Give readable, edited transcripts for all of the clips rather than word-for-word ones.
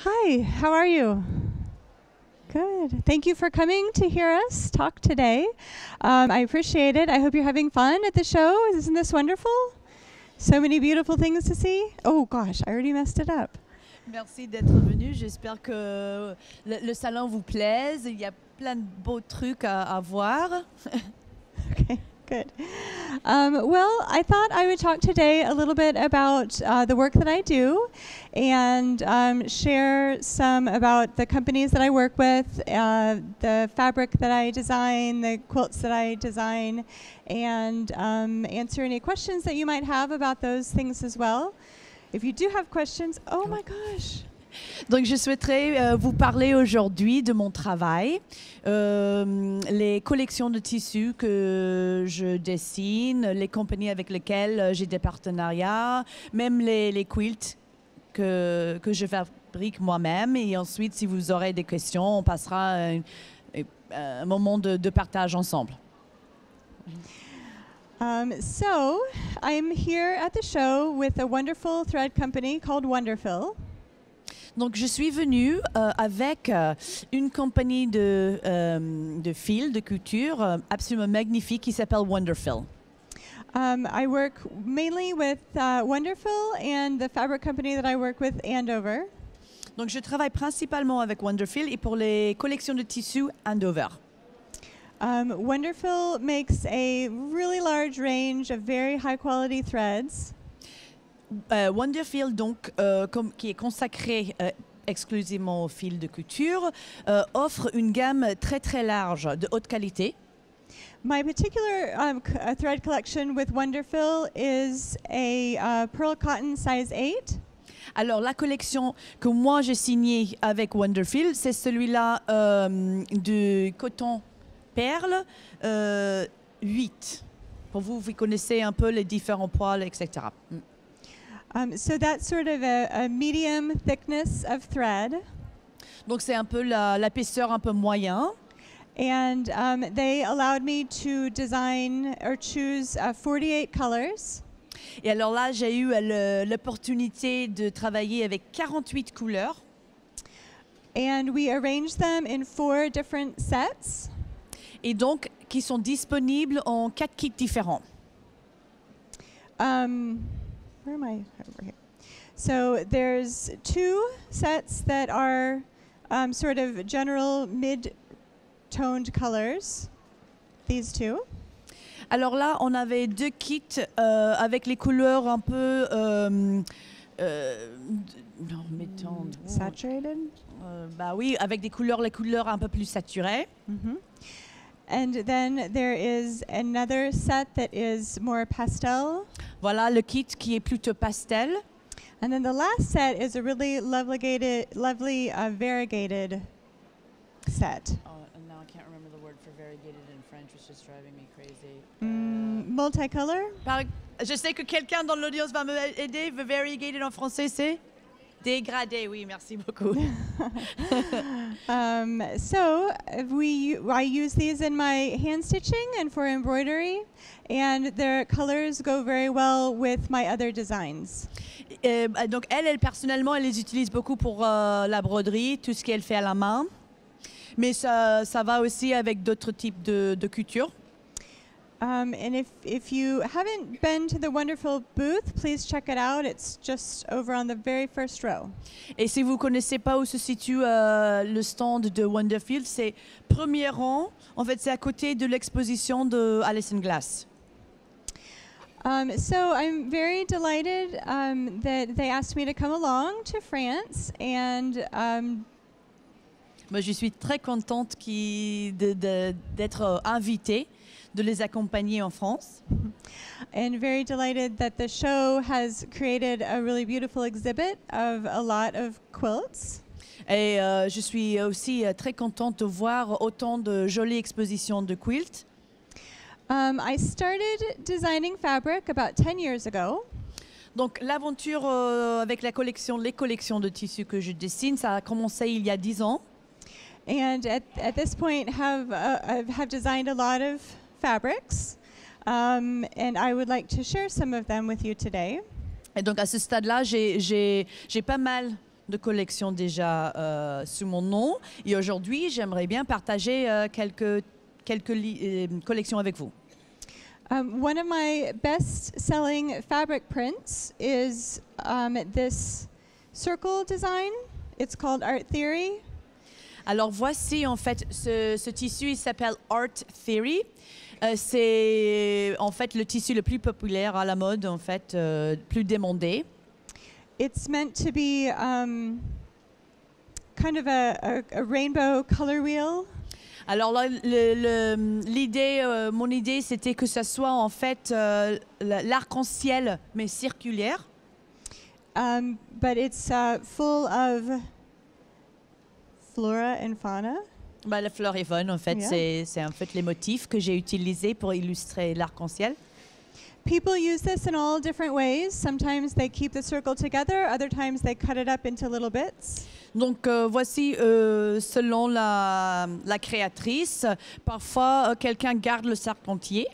Hi, how are you? Good. Thank you for coming to hear us talk today. I appreciate it. I hope you're having fun at the show. Isn't this wonderful? So many beautiful things to see. Oh gosh, I already messed it up. Merci d'être venu. J'espère que le salon vous plaise. Il y a plein de beaux trucs à voir. Okay, good. Well, I thought I would talk today a little bit about the work that I do and share some about the companies that I work with, the fabric that I design, the quilts that I design, and answer any questions that you might have about those things as well. If you do have questions, oh my gosh. Donc je souhaiterais vous parler aujourd'hui de mon travail, les collections de tissus que je dessine, les compagnies avec lesquelles j'ai des partenariats, même les quilts que je fabrique moi-même. Et ensuite, si vous aurez des questions, on passera un moment de partage ensemble. So I'm here at the show with a wonderful thread company called Wonderfil. Donc, je suis venue avec une compagnie de fils, de couture absolument magnifique qui s'appelle Wonderfil. I work mainly with Wonderfil and the fabric company that I work with, Andover. Donc, je travaille principalement avec Wonderfil et pour les collections de tissus Andover. Wonderfil makes a really large range of very high quality threads. Wonderfil, donc, qui est consacré exclusivement aux fils de couture, offre une gamme très très large de haute qualité. My particular thread collection with Wonderfil is a pearl cotton size 8. Alors, la collection que moi j'ai signée avec Wonderfil, c'est celui-là de coton perle 8. Pour vous, vous connaissez un peu les différents poils, etc. So that's sort of a medium thickness of thread. Donc c'est un peu l'épaisseur un peu moyen. And they allowed me to design or choose 48 colors. Et alors là, j'ai eu l'opportunité de travailler avec 48 couleurs. And we arranged them in 4 different sets. Et donc, qui sont disponibles en 4 kits différents. Where am I? Over here. So there's 2 sets that are sort of general mid-toned colors. These 2. Alors là, on avait 2 kits avec les couleurs un peu non, mid-toned. Saturated. Bah oui, avec les couleurs un peu plus saturées. Mm-hmm. And then there is another set that is more pastel. Voilà le kit qui est plutôt pastel. And then the last set is a really lovely variegated set. Oh, and now I can't remember the word for variegated in French. It's just driving me crazy. Multicolor. Je sais que quelqu'un dans l'audience va m'aider. Variegated en français, c'est dégradé. Oui, merci beaucoup. So I use these in my hand stitching and for embroidery, and their colors go very well with my other designs. Donc elle personnellement, elle les utilise beaucoup pour la broderie, tout ce qu'elle fait à la main. Mais ça va aussi avec d'autres types de couture. And if you haven't been to the Wonderfil booth, please check it out. It's just over on the very first row. Et si vous connaissez pas où se situe le stand de Wonderfil, c'est premier rang. En fait, c'est à côté de l'exposition de Alison Glass. So I'm very delighted that they asked me to come along to France, and moi, je suis très contente d'être invitée, de les accompagner en France. And very delighted that the show has created a really beautiful exhibit of a lot of quilts. Et je suis aussi très contente de voir autant de jolies expositions de quilts. I started designing fabric about 10 years ago. Donc l'aventure avec les collections de tissus que je dessine, ça a commencé il y a 10 ans. And at this point have designed a lot of fabrics, and I would like to share some of them with you today. Et donc à ce stade-là, j'ai pas mal de collections déjà sous mon nom. Et aujourd'hui, j'aimerais bien partager quelques collections avec vous. One of my best-selling fabric prints is this circle design. It's called Art Theory. Alors voici en fait ce tissu, il s'appelle Art Theory. C'est en fait le tissu le plus populaire à la mode, en fait, plus demandé. It's meant to be kind of a rainbow color wheel. Alors là, mon idée, c'était que ça soit en fait l'arc-en-ciel, mais circulaire. But it's full of flora and fauna. Bah, la flore et faune, en fait, Yeah. c'est en fait les motifs que j'ai utilisés pour illustrer l'arc-en-ciel. People use this in all different ways. Sometimes they keep the circle together, other times they cut it up into little bits. Donc voici, selon la créatrice, parfois quelqu'un garde le cercle entier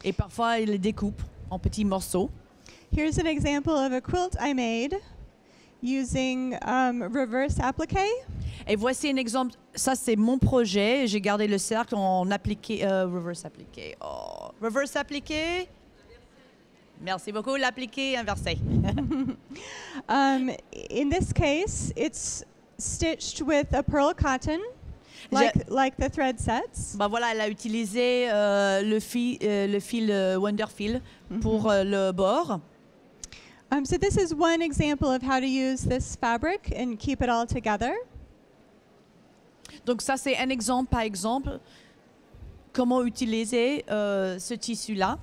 et parfois il le découpe en petits morceaux. Here's an example of a quilt I made using reverse appliqué. Et voici un exemple, ça c'est mon projet, j'ai gardé le cercle en appliqué, reverse appliqué. Oh, reverse appliqué. Merci beaucoup, l'appliqué inversé. In this case, it's stitched with a pearl cotton, like the thread sets. Bah voilà, elle a utilisé le fil Wonderfil pour le bord. So this is one example of how to use this fabric and keep it all together. Donc ça c'est un exemple, par exemple, comment utiliser ce tissu-là.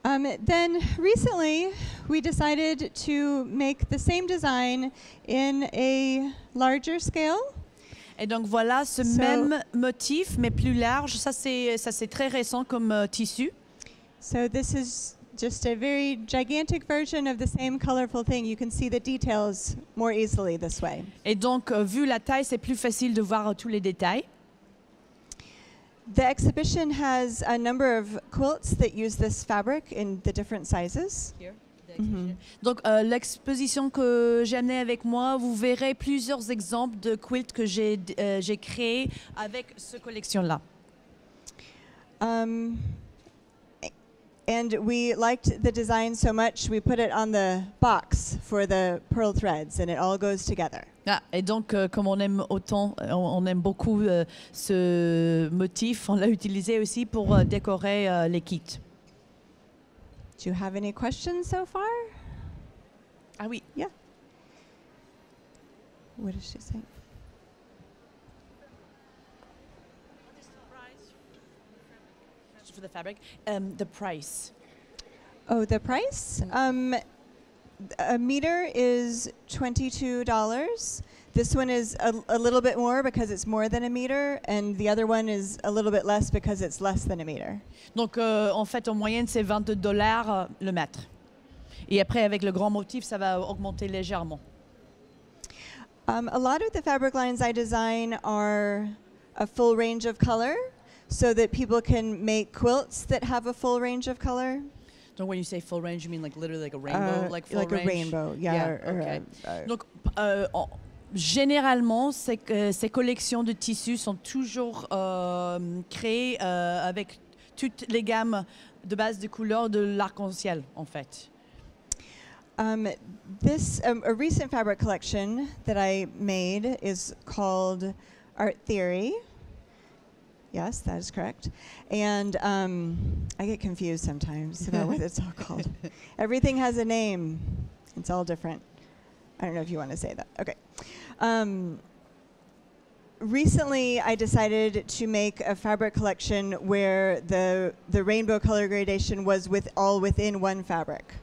Then recently, we decided to make the same design in a larger scale. Et donc voilà ce même motif, mais plus large. Ça c'est très récent comme tissu. So this is just a very gigantic version of the same colorful thing. You can see the details more easily this way. Et donc vu la taille, c'est plus facile de voir tous les détails. The exhibition has a number of quilts that use this fabric in the different sizes. Donc l'exposition que j'ai amenée avec moi, vous verrez plusieurs exemples de quilts que j'ai créés avec cette collection-là. And we liked the design so much, we put it on the box for the pearl threads, and it all goes together. Ah, et donc, comme on aime on aime beaucoup ce motif, on l'a utilisé aussi pour décorer les kits. Do you have any questions so far? Ah oui. Yeah. What does she say? For the fabric, the price. Oh, the price? A meter is $22. This one is a little bit more because it's more than a meter, and the other one is a little bit less because it's less than a meter. Donc, en fait, en moyenne, c'est $22 le mètre. Et après, avec le grand motif, ça va augmenter légèrement. A lot of the fabric lines I design are a full range of color, so that people can make quilts that have a full range of color. Donc, when you say full range, you mean like literally like a rainbow, like full range? Like a rainbow, yeah. Okay. Donc, généralement, ces collections de tissus sont toujours créées avec toutes les gammes de base de couleurs de l'arc-en-ciel, en fait. A recent fabric collection that I made is called Art Theory. Yes, that is correct. And I get confused sometimes about what it's all called. Everything has a name. It's all different. I don't know if you want to say that. Okay. Recently, I decided to make a fabric collection where the rainbow color gradation was within one fabric.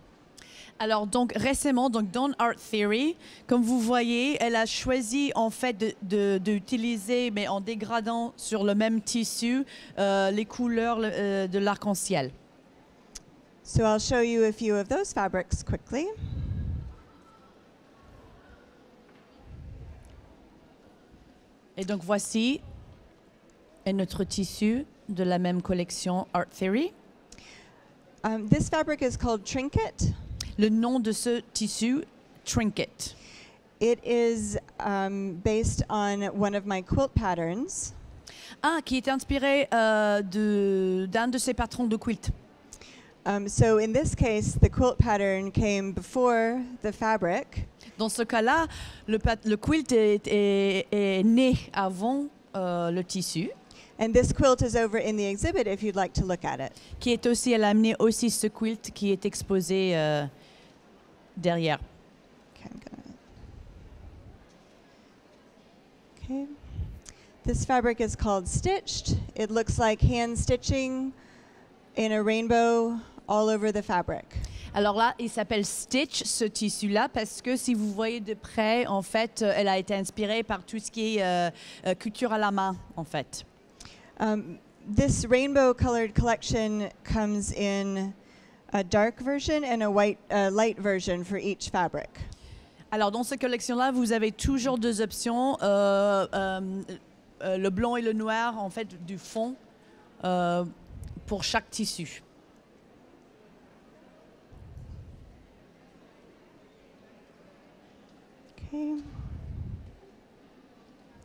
Alors donc récemment, donc dans Art Theory, comme vous voyez, elle a choisi en fait d'utiliser, mais en dégradant sur le même tissu, les couleurs de l'arc-en-ciel. So I'll show you a few of those fabrics quickly. Et donc voici notre tissu de la même collection Art Theory. This fabric is called Trinket. Le nom de ce tissu, Trinket. It is based on one of my quilt patterns. Ah, qui est inspiré d'un de ses patrons de quilt. So in this case, the quilt pattern came before the fabric. Dans ce cas-là, le quilt est né avant le tissu. And this quilt is over in the exhibit if you'd like to look at it. Qui est aussi, elle a amené aussi ce quilt qui est exposé derrière. Okay. This fabric is called stitched. It looks like hand stitching in a rainbow all over the fabric. Alors là, il s'appelle Stitch, ce tissu-là, parce que si vous voyez de près, en fait, elle a été inspirée par tout ce qui est couture à la main, en fait. This rainbow-colored collection comes in a dark version and a light version for each fabric. Alors, dans cette collection-là, vous avez toujours deux options, le blanc et le noir, en fait, du fond pour chaque tissu. Okay.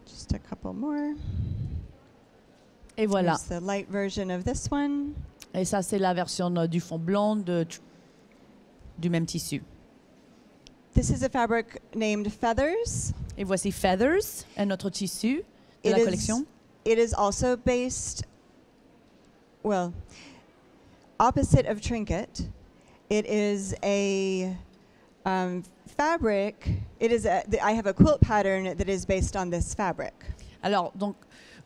Just a couple more. Et voilà. Here's the light version of this one. Et ça, c'est la version du fond blanc du même tissu. This is a fabric named Feathers. Et voici Feathers, un autre tissu de la collection. It is also based, well, opposite of Trinket. It is a fabric. It is I have a quilt pattern that is based on this fabric. Alors, donc,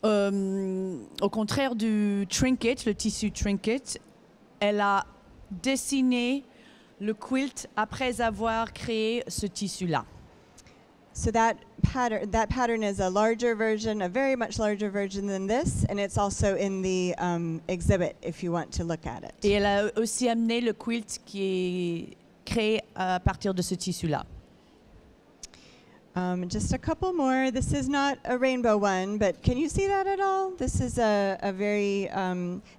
au contraire du trinket, le tissu trinket, elle a dessiné le quilt après avoir créé ce tissu-là. So that pattern is a larger version, a very much larger version than this, and it's also in the exhibit if you want to look at it. Et elle a aussi amené le quilt qui est créé à partir de ce tissu-là. Just a couple more. This is not a rainbow one, but can you see that at all? This is a very,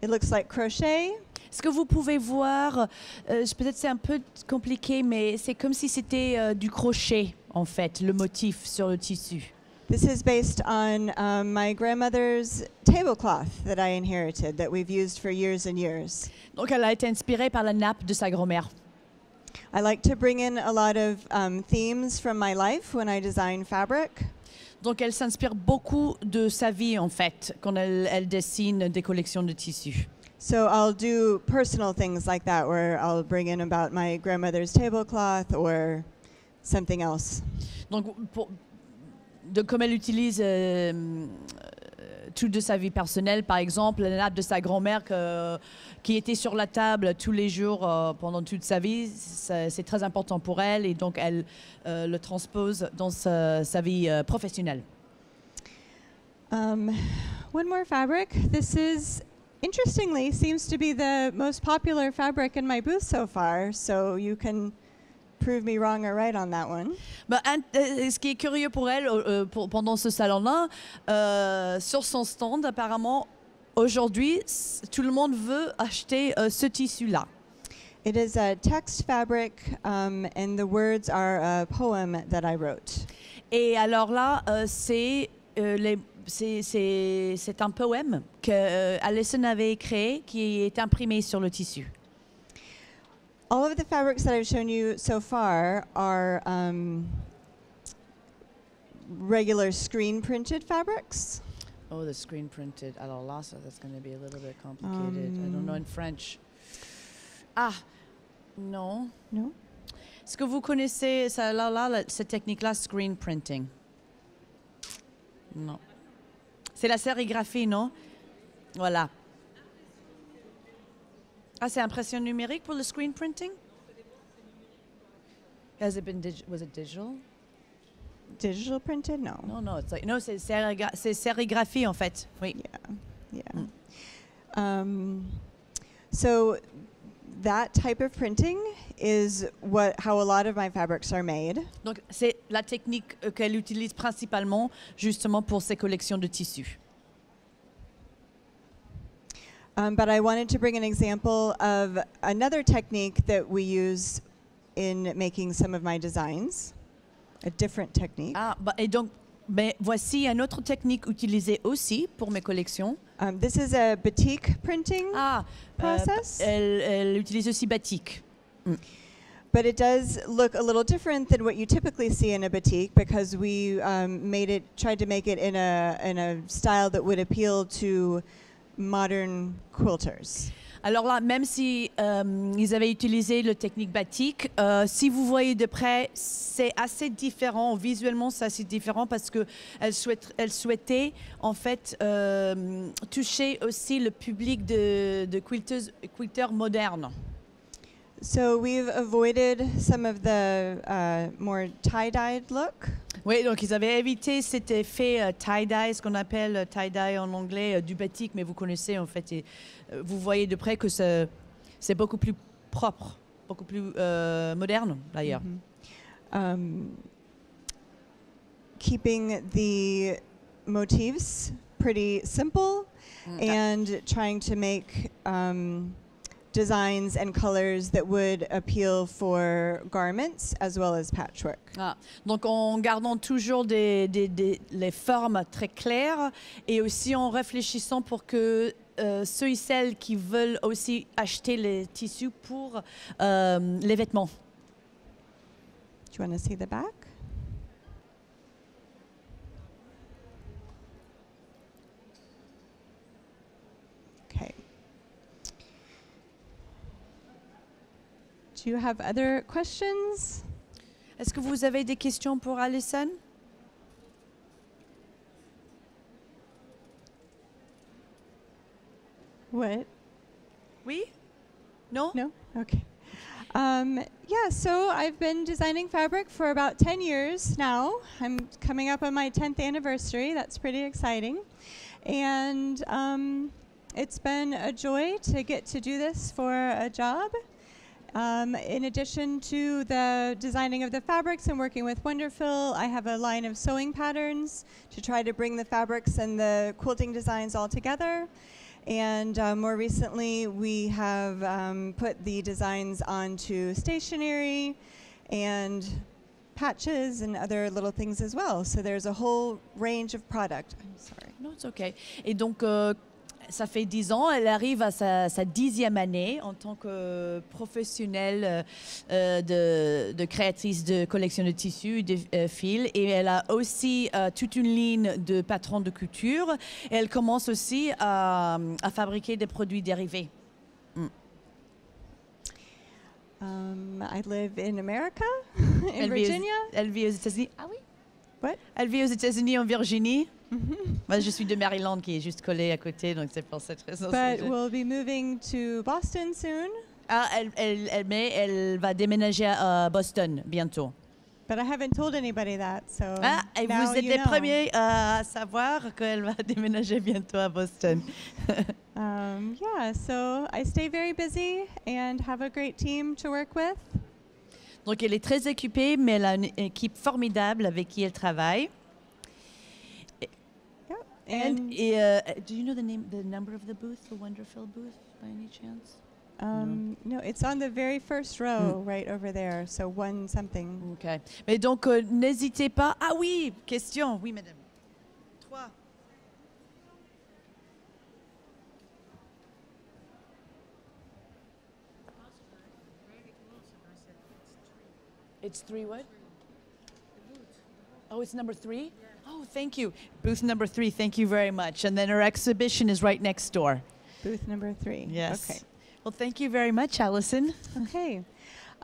it looks like crochet. Est-ce que vous pouvez voir, peut-être c'est un peu compliqué, mais c'est comme si c'était du crochet, en fait, le motif sur le tissu. This is based on my grandmother's tablecloth that I inherited, that we've used for years and years. Donc elle a été inspirée par la nappe de sa grand-mère. I like to bring in a lot of themes from my life when I design fabric. Donc elle s'inspire beaucoup de sa vie, en fait, quand elle dessine des collections de tissus. So I'll do personal things like that, where I'll bring in about my grandmother's tablecloth or something else. Donc, comme elle utilise tout de sa vie personnelle, par exemple, la nappe de sa grand-mère qui était sur la table tous les jours pendant toute sa vie, c'est très important pour elle et donc elle le transpose dans sa vie professionnelle. One more fabric. This is, interestingly, seems to be the most popular fabric in my booth so far, so you can prove me wrong or right on that one. Ce qui est curieux pour elle, pendant ce salon-là, sur son stand, apparemment, aujourd'hui, tout le monde veut acheter ce tissu-là. It is a text fabric, and the words are a poem that I wrote. Et alors là, c'est un poème que Alison avait créé, qui est imprimé sur le tissu. All of the fabrics that I've shown you so far are regular screen printed fabrics. Oh, the screen printed. Alors là, that's going to be a little bit complicated. I don't know in French. Ah, non. No? Est-ce que vous connaissez cette technique-là, screen printing? Non. C'est la sérigraphie, non? Voilà. Ah, c'est impression numérique pour le screen printing? Was it digital? Digital printed? No. No, c'est sérigraphie en fait. Oui. Yeah. So that type of printing is how a lot of my fabrics are made. Donc c'est la technique qu'elle utilise principalement justement pour ses collections de tissus. But I wanted to bring an example of another technique that we use in making some of my designs. a different technique. Ah, bah, et donc, ben, voici une autre technique utilisée aussi pour mes collections. This is a batik printing Ah, process. Elle utilise aussi batik. But it does look a little different than what you typically see in a batik because we tried to make it in a style that would appeal to modern quilters. Alors là, même si ils avaient utilisé la technique batik, si vous voyez de près, c'est assez différent. Visuellement, c'est assez différent parce qu'elle souhaitait en fait toucher aussi le public de quilters modernes. So we've avoided some of the more tie-dyed look. Oui, donc ils avaient évité cet effet tie-dye, ce qu'on appelle tie-dye en anglais, du batik, mais vous connaissez en fait, et vous voyez de près que c'est beaucoup plus propre, beaucoup plus moderne d'ailleurs. Keeping the motifs pretty simple and trying to make designs and colors that would appeal for garments as well as patchwork. Ah, donc en gardant toujours les formes très claires et aussi en réfléchissant pour que ceux et celles qui veulent aussi acheter les tissus pour les vêtements. Do you want to see the back? Okay. Do you have other questions? Est-ce que vous avez des questions pour Alison? What? Oui? Non? No? Okay. Yeah, so I've been designing fabric for about 10 years now. I'm coming up on my 10th anniversary. That's pretty exciting. And it's been a joy to get to do this for a job. In addition to the designing of the fabrics and working with Wonderfil, I have a line of sewing patterns to try to bring the fabrics and the quilting designs all together. And more recently, we have put the designs onto stationery and patches and other little things as well. So there's a whole range of product. I'm sorry. No, it's okay. Et donc, ça fait 10 ans, elle arrive à sa 10e année en tant que professionnelle de créatrice de collection de tissus et de fils. Et elle a aussi toute une ligne de patrons de couture. Et elle commence aussi à fabriquer des produits dérivés. I live in America, in Virginia. Elle vit aux États-Unis. Ah oui? What? Elle vit aux États-Unis, en Virginie. Moi, je suis de Maryland, qui est juste collée à côté, donc c'est pour cette raison. But we'll be moving to Boston soon. Ah, elle va déménager à Boston bientôt. But I haven't told anybody that, so Ah, et now vous êtes you les know. premiers à savoir qu'elle va déménager bientôt à Boston. Yeah, so I stay very busy and have a great team to work with. Donc, elle est très occupée, mais elle a une équipe formidable avec qui elle travaille. And Do you know the number of the booth, the Wonderfil booth, by any chance? no, it's on the very first row, right over there. So one something. Ok. Mais donc, n'hésitez pas. Ah oui, question. Oui, madame. 3. It's 3 what? Oh, it's number 3? Yeah. Oh, thank you. Booth number 3, thank you very much. And then our exhibition is right next door. Booth number 3. Yes. Okay. Well, thank you very much, Alison. Okay.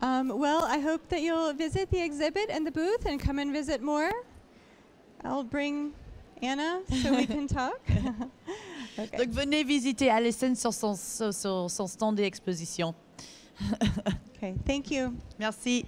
Well, I hope that you'll visit the exhibit and the booth and come and visit more. I'll bring Anna so we can talk. Okay. Donc, venez visiter Alison sur son stand d'exposition. Okay. Thank you. Merci.